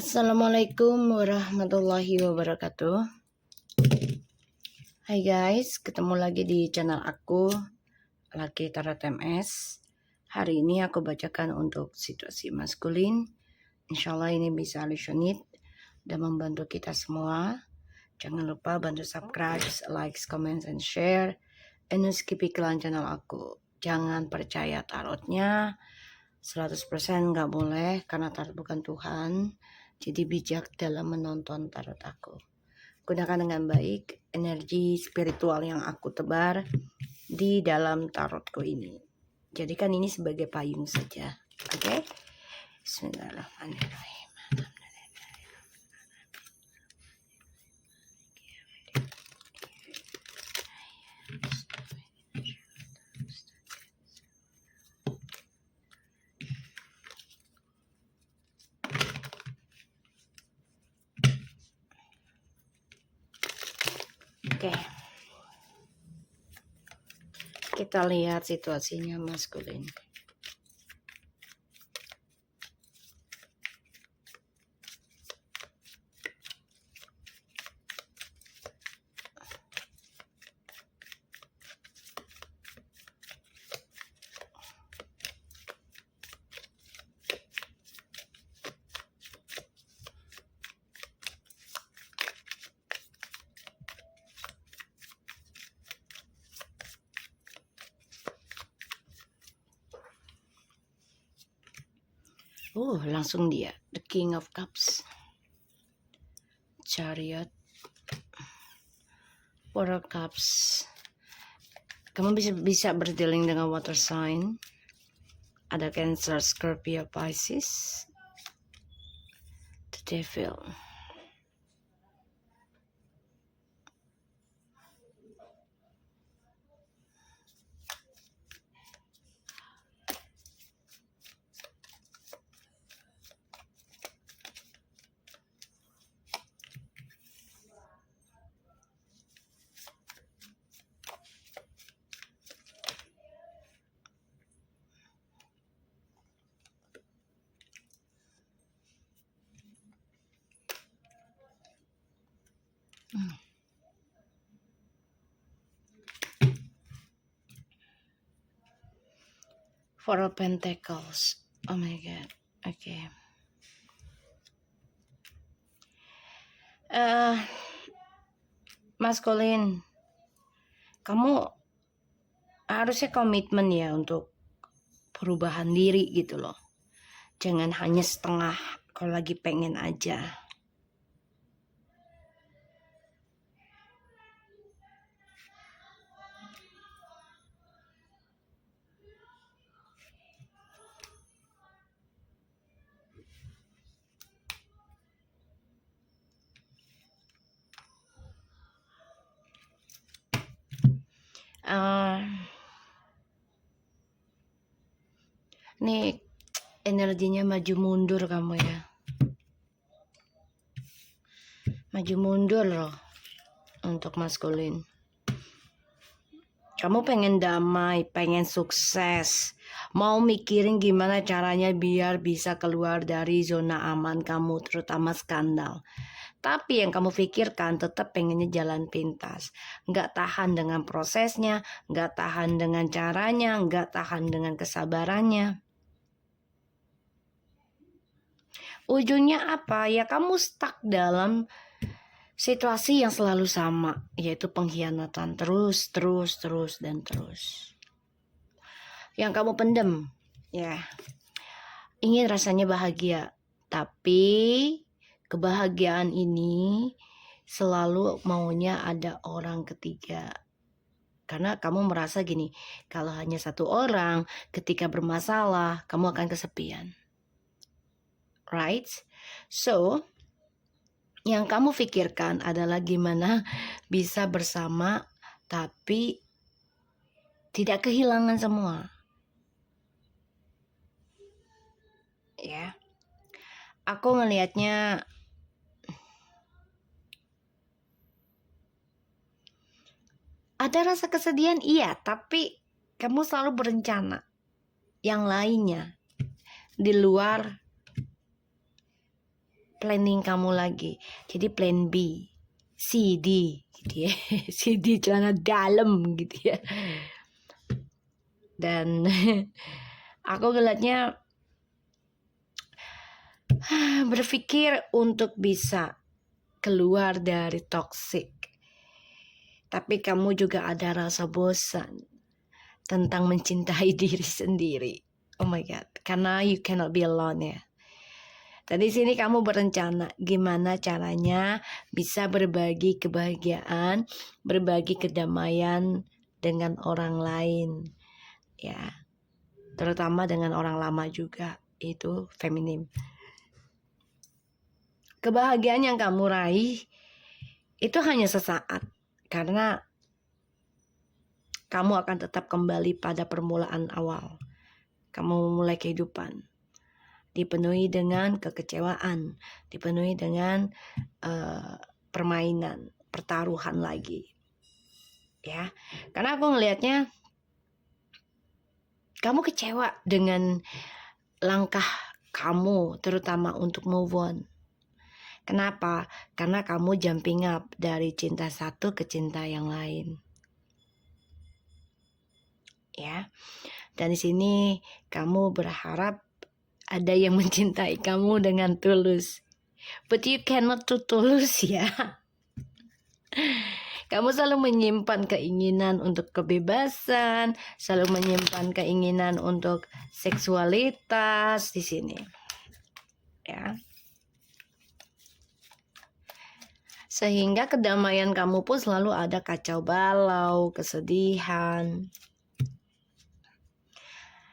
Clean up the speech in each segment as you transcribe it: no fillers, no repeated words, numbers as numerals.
Assalamualaikum warahmatullahi wabarakatuh. Hai guys, ketemu lagi di channel aku, Lucky Tarot MS. Hari ini aku bacakan untuk situasi maskulin. Insyaallah ini bisa solutionit dan membantu kita semua. Jangan lupa bantu subscribe, like, comment, and share. And skip iklan channel aku. Jangan percaya tarotnya 100% nggak boleh, karena tarot bukan Tuhan. Jadi bijak dalam menonton tarot aku. Gunakan dengan baik energi spiritual yang aku tebar di dalam tarotku ini. Jadikan ini sebagai payung saja. Oke? Bismillahirrahmanirrahim. Oke. Kita lihat situasinya maskulin. Langsung dia, The King of Cups, Chariot, Four of Cups. Kamu bisa berdealing dengan water sign. Ada Cancer, Scorpio, Pisces, The Devil. Four of Pentacles. Oh my god. Okay. Maskulin, kamu harusnya komitmen ya untuk perubahan diri gitu loh. Jangan hanya setengah kalau lagi pengen aja. Nih energinya maju mundur kamu ya. Maju mundur loh untuk maskulin. Kamu pengen damai, pengen sukses. Mau mikirin gimana caranya biar bisa keluar dari zona aman kamu, terutama skandal. Tapi yang kamu pikirkan tetap pengennya jalan pintas. Nggak tahan dengan prosesnya, nggak tahan dengan caranya, nggak tahan dengan kesabarannya. Ujungnya apa? Ya kamu stuck dalam situasi yang selalu sama, yaitu pengkhianatan terus. Yang kamu pendem, ya. Ingin rasanya bahagia, tapi kebahagiaan ini selalu maunya ada orang ketiga. Karena kamu merasa gini, kalau hanya satu orang ketika bermasalah, kamu akan kesepian. Right? So, yang kamu pikirkan adalah gimana bisa bersama tapi tidak kehilangan semua. Ya. Aku ngelihatnya ada rasa kesedihan, iya, tapi kamu selalu berencana yang lainnya di luar planning kamu lagi. Jadi plan B, CD gitu ya. CD celana dalam gitu ya. Dan aku ngeliatnya berpikir untuk bisa keluar dari toxic. Tapi kamu juga ada rasa bosan tentang mencintai diri sendiri. Oh my God, karena you cannot be alone ya. Dan di sini kamu berencana gimana caranya bisa berbagi kebahagiaan, berbagi kedamaian dengan orang lain, ya, terutama dengan orang lama juga, itu feminim. Kebahagiaan yang kamu raih itu hanya sesaat, karena kamu akan tetap kembali pada permulaan awal. Kamu memulai kehidupan dipenuhi dengan kekecewaan, dipenuhi dengan permainan, pertaruhan lagi, ya. Karena aku ngelihatnya kamu kecewa dengan langkah kamu, terutama untuk move on. Kenapa? Karena kamu jumping up dari cinta satu ke cinta yang lain, ya. Dan di sini kamu berharap ada yang mencintai kamu dengan tulus. But you cannot too tulus ya. Kamu selalu menyimpan keinginan untuk kebebasan, selalu menyimpan keinginan untuk seksualitas di sini. Ya. Sehingga kedamaian kamu pun selalu ada kacau balau, kesedihan.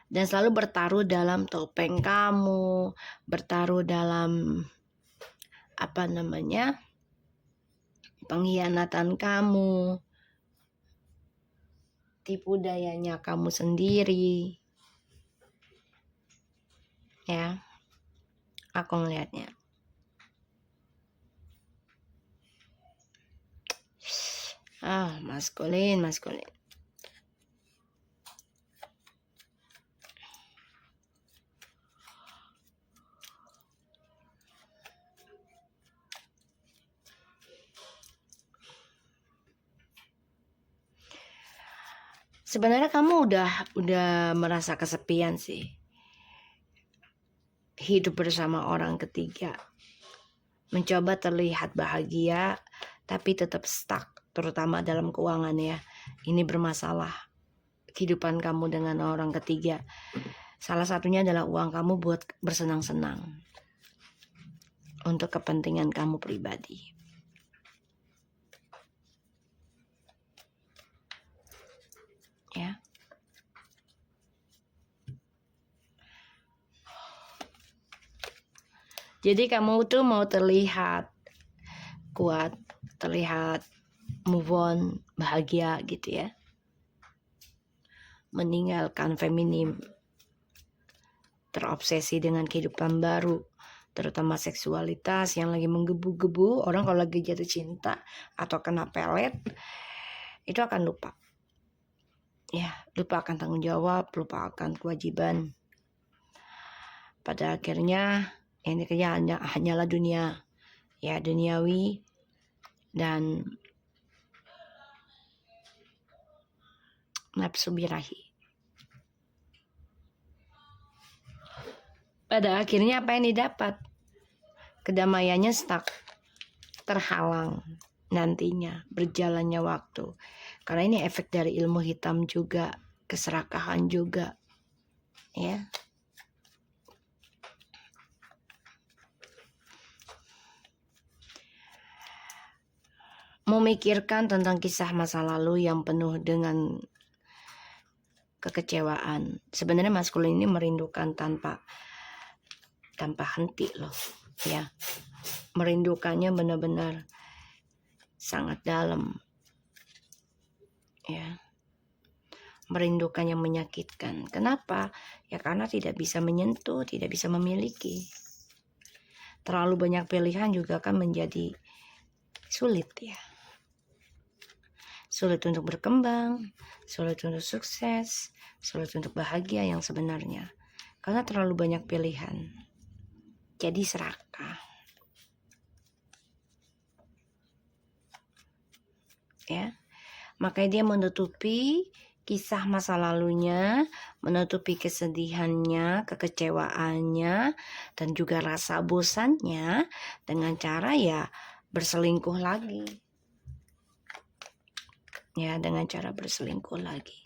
Dan selalu bertaruh dalam topeng kamu, bertaruh dalam pengkhianatan kamu, tipu dayanya kamu sendiri, ya. Aku ngelihatnya. Maskulin. Sebenarnya kamu udah merasa kesepian sih. Hidup bersama orang ketiga. Mencoba terlihat bahagia tapi tetap stuck, terutama dalam keuangan ya. Ini bermasalah. Kehidupan kamu dengan orang ketiga. Salah satunya adalah uang kamu buat bersenang-senang. Untuk kepentingan kamu pribadi. Ya. Jadi kamu tuh mau terlihat kuat, terlihat move on, bahagia gitu ya. Meninggalkan feminim, terobsesi dengan kehidupan baru, terutama seksualitas yang lagi menggebu-gebu. Orang kalau lagi jatuh cinta atau kena pelet, itu akan lupa. Ya, lupa akan tanggung jawab, lupa akan kewajiban. Pada akhirnya ini hanyalah dunia, ya, duniawi dan nafsu birahi. Pada akhirnya apa yang didapat? Kedamaiannya stuck, terhalang nantinya berjalannya waktu. Karena ini efek dari ilmu hitam juga, keserakahan juga, ya. Memikirkan tentang kisah masa lalu yang penuh dengan kekecewaan. Sebenarnya maskulin ini merindukan tanpa henti loh, ya. Merindukannya benar-benar sangat dalam, ya. Merindukannya menyakitkan. Kenapa? Ya karena tidak bisa menyentuh, tidak bisa memiliki. Terlalu banyak pilihan juga kan menjadi sulit ya. Sulit untuk berkembang, sulit untuk sukses, sulit untuk bahagia yang sebenarnya. Karena terlalu banyak pilihan. Jadi serakah. ya. Makanya dia menutupi kisah masa lalunya, menutupi kesedihannya, kekecewaannya, dan juga rasa bosannya dengan cara ya berselingkuh lagi. Ya, dengan cara berselingkuh lagi.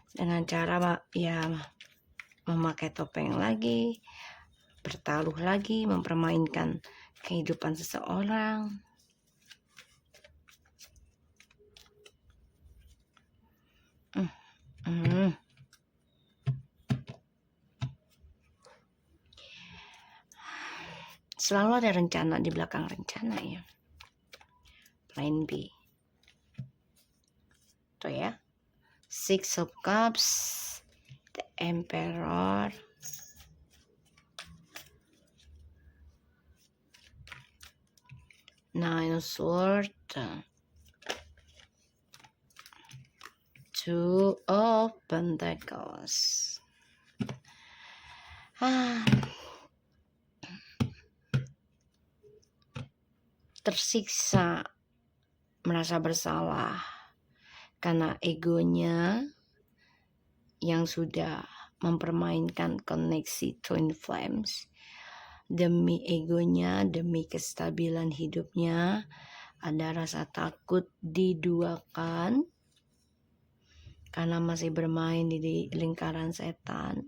Dengan cara ya memakai topeng lagi, bertaruh lagi, mempermainkan kehidupan seseorang. Selalu ada rencana di belakang rencana ya. Plan B. Tuh ya. Six of Cups, the Emperor, Nine of Swords, Two of Pentacles. Tersiksa, merasa bersalah karena egonya yang sudah mempermainkan koneksi twin flames. Demi egonya, demi kestabilan hidupnya, ada rasa takut diduakan karena masih bermain di lingkaran setan.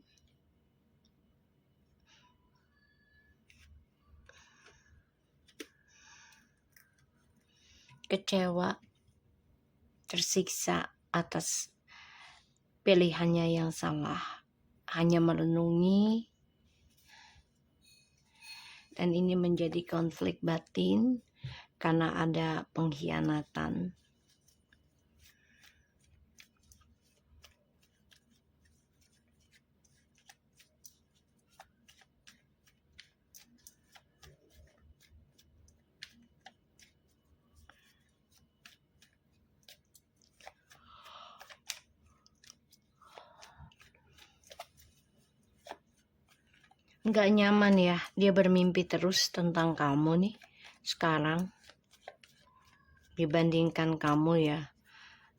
Kecewa, tersiksa atas pilihannya yang salah, hanya merenungi, dan ini menjadi konflik batin karena ada pengkhianatan. Nggak nyaman ya, dia bermimpi terus tentang kamu nih sekarang. Dibandingkan kamu ya,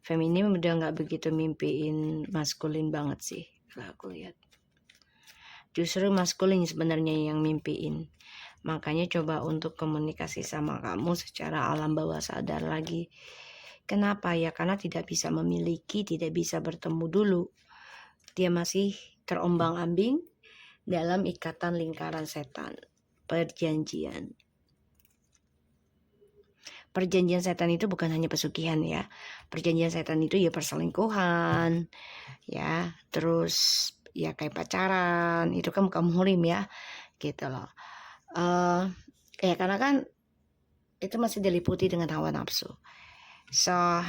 feminim udah nggak begitu mimpiin maskulin banget sih kalau aku lihat. Justru maskulin sebenarnya yang mimpiin. Makanya coba untuk komunikasi sama kamu secara alam bawah sadar lagi. Kenapa ya? Karena tidak bisa memiliki, tidak bisa bertemu dulu. Dia masih terombang-ambing dalam ikatan lingkaran setan, perjanjian. Perjanjian setan itu bukan hanya pesugihan ya. Perjanjian setan itu ya perselingkuhan, ya, terus ya kayak pacaran, itu kan bukan muhrim ya, gitu loh. Ya karena kan itu masih diliputi dengan hawa nafsu. So,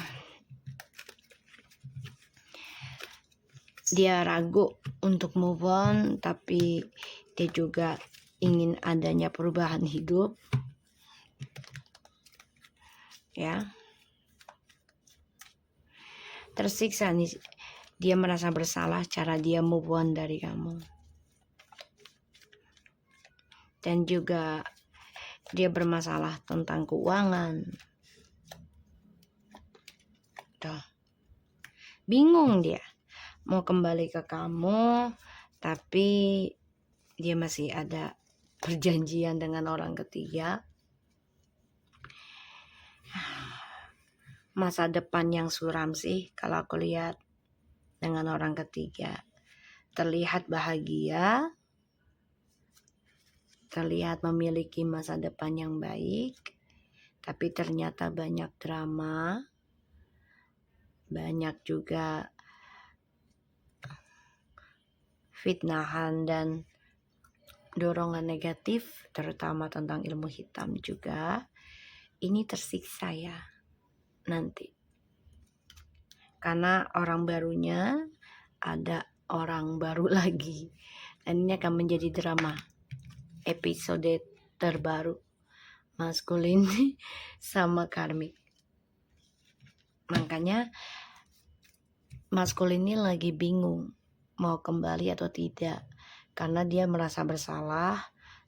dia ragu untuk move on, tapi dia juga ingin adanya perubahan hidup. Ya. Tersiksa nih, dia merasa bersalah cara dia move on dari kamu. Dan juga dia bermasalah tentang keuangan. Tuh. Bingung dia. Mau kembali ke kamu, tapi dia masih ada perjanjian dengan orang ketiga. Masa depan yang suram sih kalau aku lihat dengan orang ketiga. Terlihat bahagia, terlihat memiliki masa depan yang baik, tapi ternyata banyak drama, banyak juga fitnahan dan dorongan negatif, terutama tentang ilmu hitam juga. Ini tersiksa ya nanti, karena orang barunya ada orang baru lagi, dan ini akan menjadi drama episode terbaru maskulin sama karmik. Makanya maskulin ini lagi bingung mau kembali atau tidak, karena dia merasa bersalah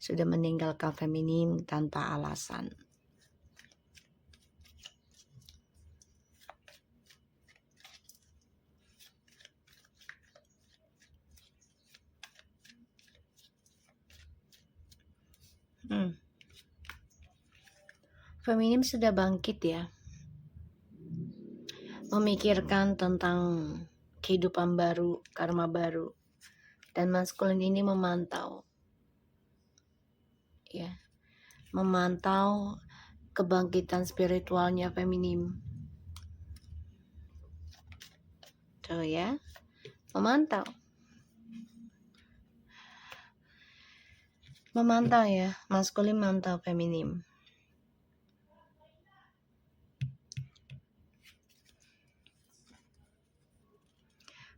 sudah meninggalkan feminim tanpa alasan. Feminim sudah bangkit ya, memikirkan tentang kehidupan baru, karma baru, dan maskulin ini memantau ya, memantau kebangkitan spiritualnya feminim. Tuh ya, memantau ya, maskulin mantau feminim.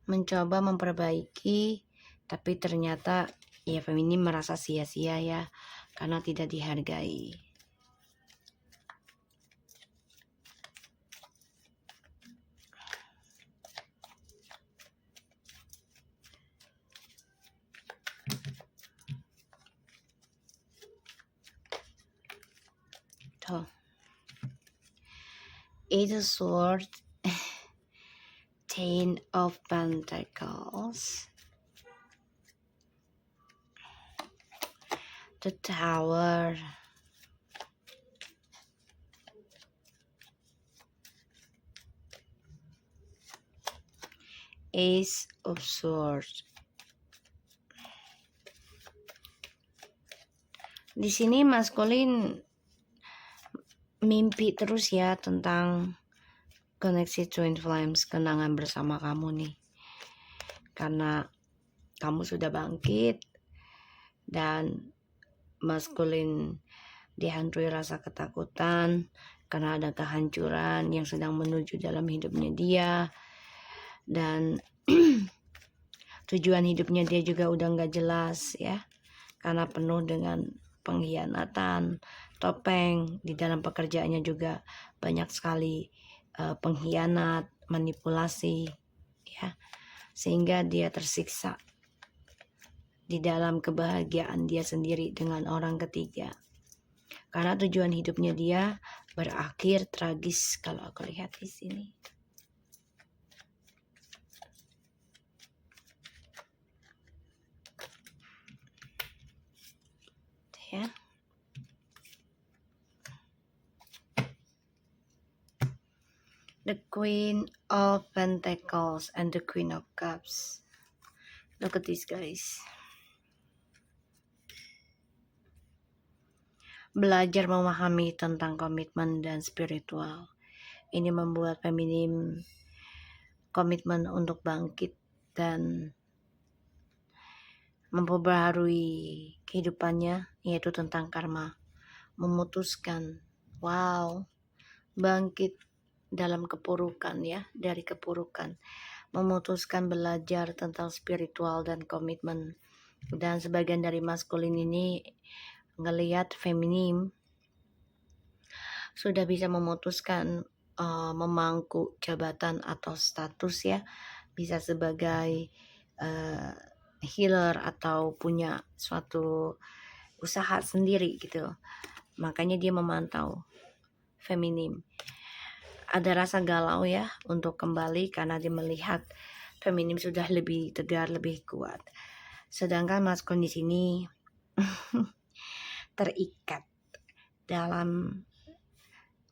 Mencoba memperbaiki, tapi ternyata ya feminim merasa sia-sia ya, karena tidak dihargai. Tuh. Eight of Swords, Ten of Pentacles, the Tower, Ace of Swords. Di sini maskulin mimpi terus ya tentang koneksi twin flames, kenangan bersama kamu nih, karena kamu sudah bangkit dan maskulin dihantui rasa ketakutan karena ada kehancuran yang sedang menuju dalam hidupnya dia, dan tujuan hidupnya dia juga udah nggak jelas ya, karena penuh dengan pengkhianatan, topeng. Di dalam pekerjaannya juga banyak sekali pengkhianat, manipulasi ya, sehingga dia tersiksa di dalam kebahagiaan dia sendiri dengan orang ketiga, karena tujuan hidupnya dia berakhir tragis kalau aku lihat di sini. Ya. The Queen of Pentacles and the Queen of Cups. Look at this, guys. Belajar memahami tentang komitmen dan spiritual. Ini membuat feminim komitmen untuk bangkit dan memperbaharui kehidupannya, yaitu tentang karma. Memutuskan, wow, bangkit dalam kepurukan ya, dari kepurukan, memutuskan belajar tentang spiritual dan komitmen. Dan sebagian dari maskulin ini ngelihat feminim sudah bisa memutuskan memangku jabatan atau status ya, bisa sebagai healer atau punya suatu usaha sendiri gitu. Makanya dia memantau feminim. Ada rasa galau ya untuk kembali karena dia melihat feminim sudah lebih tegar, lebih kuat. Sedangkan maskulin di sini terikat dalam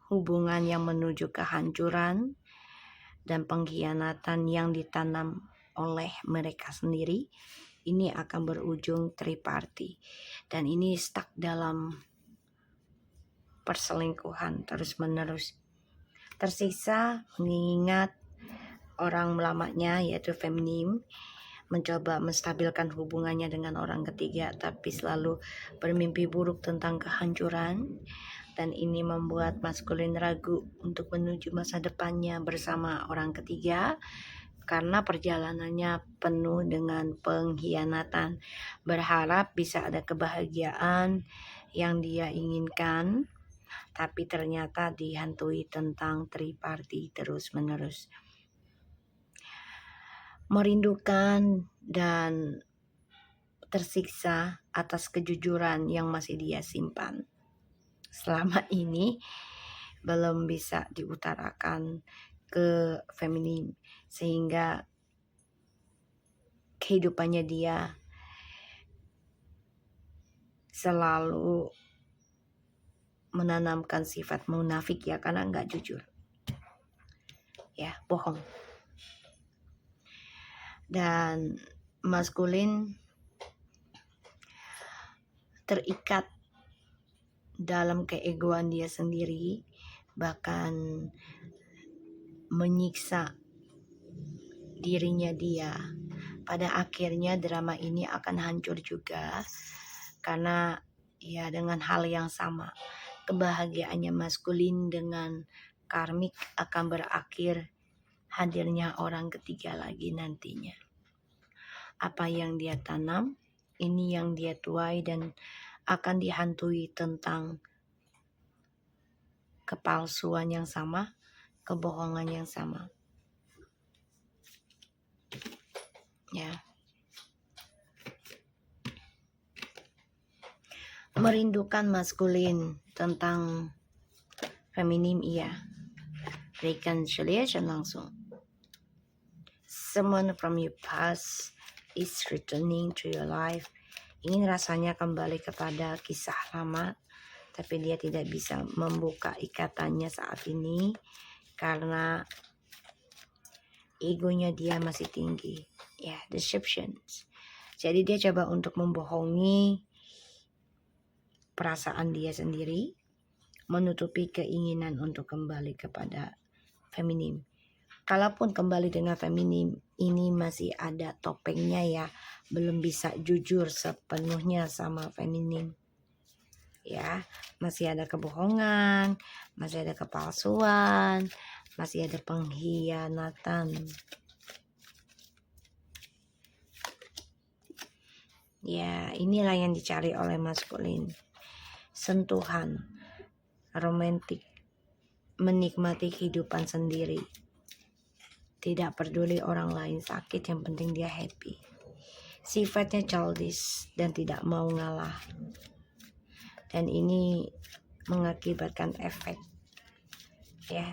hubungan yang menuju kehancuran dan pengkhianatan yang ditanam oleh mereka sendiri. Ini akan berujung triparty, dan ini stuck dalam perselingkuhan terus-menerus. Tersiksa mengingat orang lamanya yaitu feminim mencoba menstabilkan hubungannya dengan orang ketiga, tapi selalu bermimpi buruk tentang kehancuran, dan ini membuat maskulin ragu untuk menuju masa depannya bersama orang ketiga karena perjalanannya penuh dengan pengkhianatan. Berharap bisa ada kebahagiaan yang dia inginkan, tapi ternyata dihantui tentang triparty terus-menerus. Merindukan dan tersiksa atas kejujuran yang masih dia simpan. Selama ini belum bisa diutarakan ke feminim, sehingga kehidupannya dia selalu menanamkan sifat munafik ya, karena nggak jujur ya, bohong. Dan maskulin terikat dalam keegoan dia sendiri, bahkan menyiksa dirinya dia. Pada akhirnya drama ini akan hancur juga, karena ya dengan hal yang sama, kebahagiaannya maskulin dengan karmik akan berakhir hadirnya orang ketiga lagi nantinya. Apa yang dia tanam, ini yang dia tuai, dan akan dihantui tentang kepalsuan yang sama, kebohongan yang sama. Ya. Merindukan maskulin tentang feminim, iya. Reconciliation langsung. Someone from your past is returning to your life. Ingin rasanya kembali kepada kisah lama, tapi dia tidak bisa membuka ikatannya saat ini karena egonya dia masih tinggi. Ya, deceptions. Jadi dia coba untuk membohongi perasaan dia sendiri, menutupi keinginan untuk kembali kepada feminim. Kalaupun kembali dengan feminim, ini masih ada topengnya ya, belum bisa jujur sepenuhnya sama feminim. Ya, masih ada kebohongan, masih ada kepalsuan, masih ada pengkhianatan. Ya, inilah yang dicari oleh maskulin. Sentuhan romantik, menikmati kehidupan sendiri. Tidak peduli orang lain sakit, yang penting dia happy. Sifatnya childish dan tidak mau ngalah. Dan ini mengakibatkan efek ya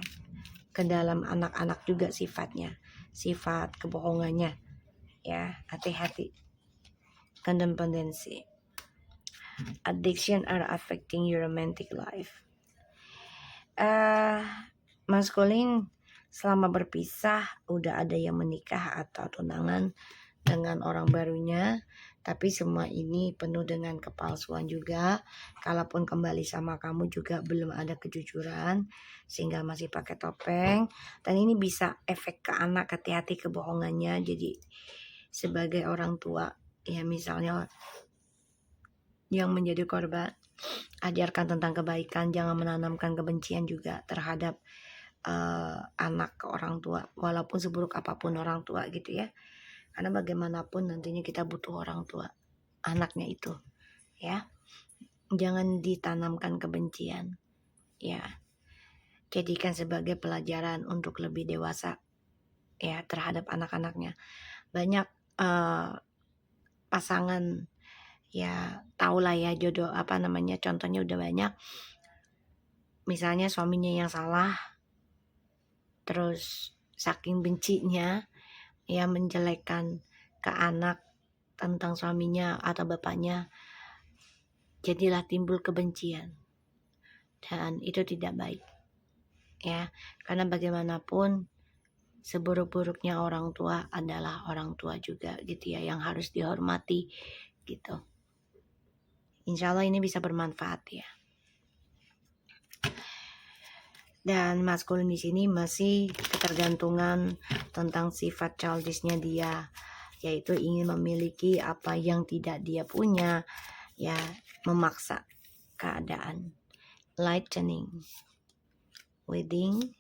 ke dalam anak-anak juga sifatnya. Sifat kebohongannya ya, hati-hati. Codependency. Addiction are affecting your romantic life. Maskulin selama berpisah udah ada yang menikah atau tunangan dengan orang barunya, tapi semua ini penuh dengan kepalsuan juga. Kalaupun kembali sama kamu juga belum ada kejujuran, sehingga masih pakai topeng. Dan ini bisa efek ke anak, hati-hati kebohongannya. Jadi sebagai orang tua ya, misalnya yang menjadi korban, ajarkan tentang kebaikan, jangan menanamkan kebencian juga terhadap anak ke orang tua, walaupun seburuk apapun orang tua gitu ya, karena bagaimanapun nantinya kita butuh orang tua anaknya itu ya. Jangan ditanamkan kebencian ya, jadikan sebagai pelajaran untuk lebih dewasa ya terhadap anak-anaknya. Banyak pasangan ya, tahulah ya jodoh contohnya udah banyak, misalnya suaminya yang salah, terus saking bencinya ya menjelekkan ke anak tentang suaminya atau bapaknya, jadilah timbul kebencian, dan itu tidak baik ya, karena bagaimanapun seburuk-buruknya orang tua adalah orang tua juga gitu ya, yang harus dihormati gitu. Insya Allah ini bisa bermanfaat ya. Dan maskulin di sini masih ketergantungan tentang sifat childishnya dia, yaitu ingin memiliki apa yang tidak dia punya ya, memaksa keadaan. Lightning, wedding,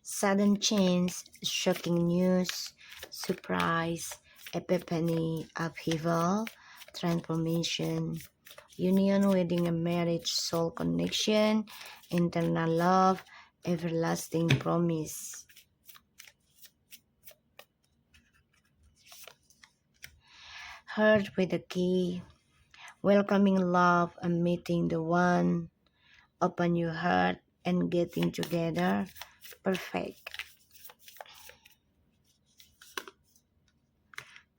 sudden change, shocking news, surprise, epiphany, upheaval, transformation, union, wedding and marriage, soul connection, internal love, everlasting promise. heart with the key, welcoming love and meeting the one, open your heart and getting together, perfect.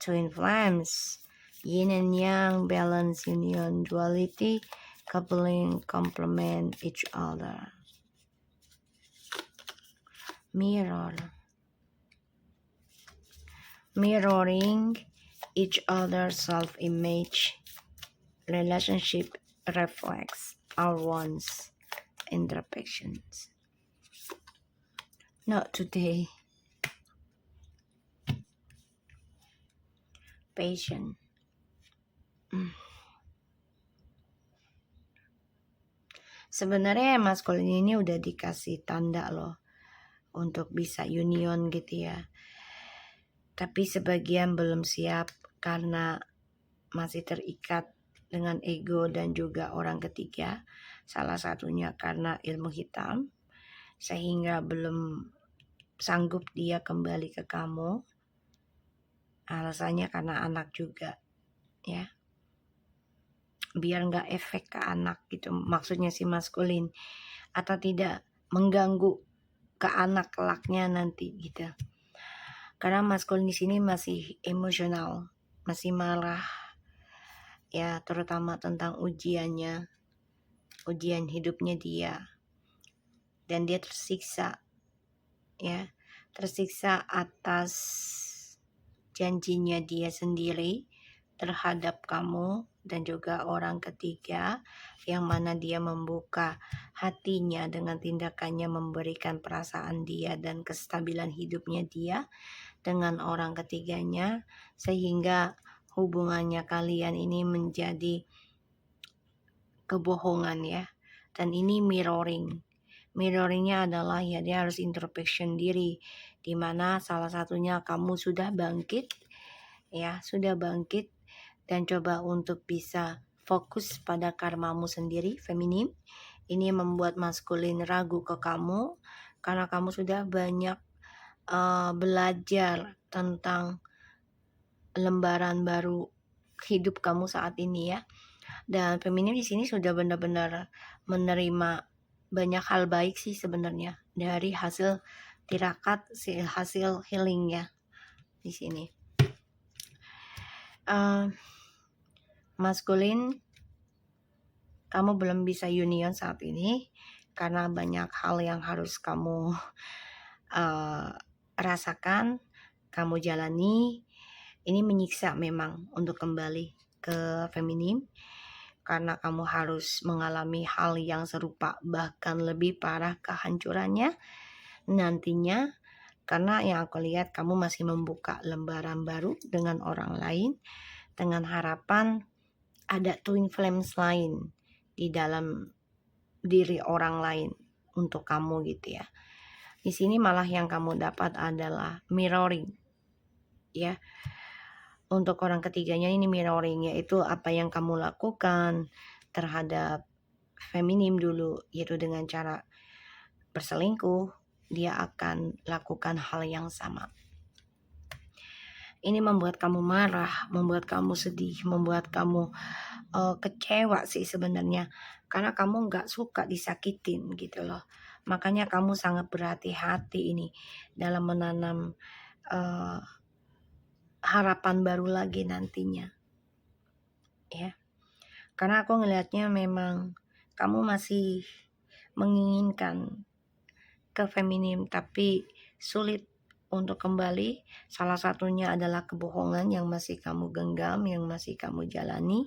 Twin flames, yin and yang, balance, union, duality, coupling, complement each other. Mirror, mirroring each other's self-image, relationship reflects our wants and imperfections. Not today. Patient. Sebenarnya maskulin ini udah dikasih tanda loh untuk bisa union gitu ya. Tapi sebagian belum siap karena masih terikat dengan ego dan juga orang ketiga. Salah satunya karena ilmu hitam, sehingga belum sanggup dia kembali ke kamu. Alasannya karena anak juga ya. Biar nggak efek ke anak gitu, maksudnya si maskulin, atau tidak mengganggu ke anak kelaknya nanti gitu. Karena maskulin di sini masih emosional, masih marah ya, terutama tentang ujiannya, ujian hidupnya dia, dan dia tersiksa ya, tersiksa atas janjinya dia sendiri terhadap kamu dan juga orang ketiga, yang mana dia membuka hatinya dengan tindakannya memberikan perasaan dia dan kestabilan hidupnya dia dengan orang ketiganya, sehingga hubungannya kalian ini menjadi kebohongan ya. Dan ini mirroringnya adalah ya, dia harus introspection diri, dimana salah satunya kamu sudah bangkit ya, sudah bangkit dan coba untuk bisa fokus pada karmamu sendiri, feminim. Ini membuat maskulin ragu ke kamu karena kamu sudah banyak belajar tentang lembaran baru hidup kamu saat ini ya. Dan feminim di sini sudah benar-benar menerima banyak hal baik sih sebenarnya dari hasil tirakat, hasil healing ya di sini. Maskulin, kamu belum bisa union saat ini karena banyak hal yang harus kamu rasakan, kamu jalani. Ini menyiksa memang untuk kembali ke feminim, karena kamu harus mengalami hal yang serupa, bahkan lebih parah kehancurannya nantinya. Karena yang aku lihat kamu masih membuka lembaran baru dengan orang lain, dengan harapan ada twin flames lain di dalam diri orang lain untuk kamu gitu ya. Di sini malah yang kamu dapat adalah mirroring ya. Untuk orang ketiganya ini mirroring, yaitu apa yang kamu lakukan terhadap feminim dulu, yaitu dengan cara berselingkuh, dia akan lakukan hal yang sama. Ini membuat kamu marah, membuat kamu sedih, membuat kamu kecewa sih sebenarnya, karena kamu nggak suka disakitin gitu loh. Makanya kamu sangat berhati-hati ini dalam menanam harapan baru lagi nantinya ya. Karena aku ngelihatnya memang kamu masih menginginkan ke feminim tapi sulit untuk kembali. Salah satunya adalah kebohongan yang masih kamu genggam, yang masih kamu jalani.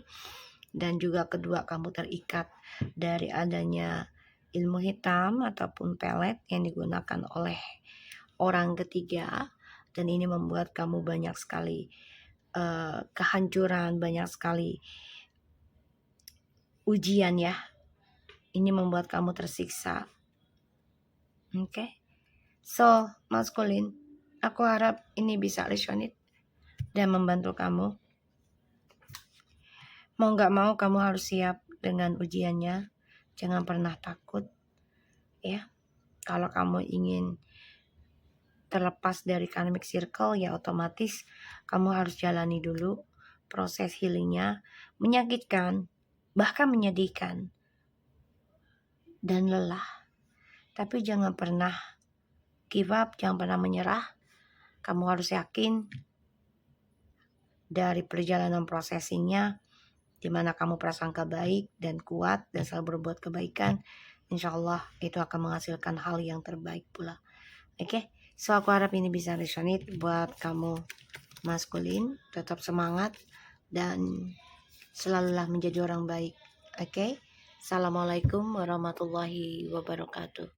Dan juga kedua, kamu terikat dari adanya ilmu hitam ataupun pelet yang digunakan oleh orang ketiga. Dan ini membuat kamu banyak sekali kehancuran, banyak sekali ujian ya. Ini membuat kamu tersiksa. Oke. So, maskulin, aku harap ini bisa resonate dan membantu kamu. Mau gak mau kamu harus siap dengan ujiannya. Jangan pernah takut ya. Kalau kamu ingin terlepas dari karmic circle ya otomatis kamu harus jalani dulu proses healingnya menyakitkan, bahkan menyedihkan, dan lelah. Tapi jangan pernah give up, jangan pernah menyerah. Kamu harus yakin dari perjalanan processingnya, di mana kamu prasangka baik dan kuat dan selalu berbuat kebaikan, insya Allah itu akan menghasilkan hal yang terbaik pula. Oke, so aku harap ini bisa resonate buat kamu maskulin. Tetap semangat dan selalulah menjadi orang baik. Oke, Assalamualaikum warahmatullahi wabarakatuh.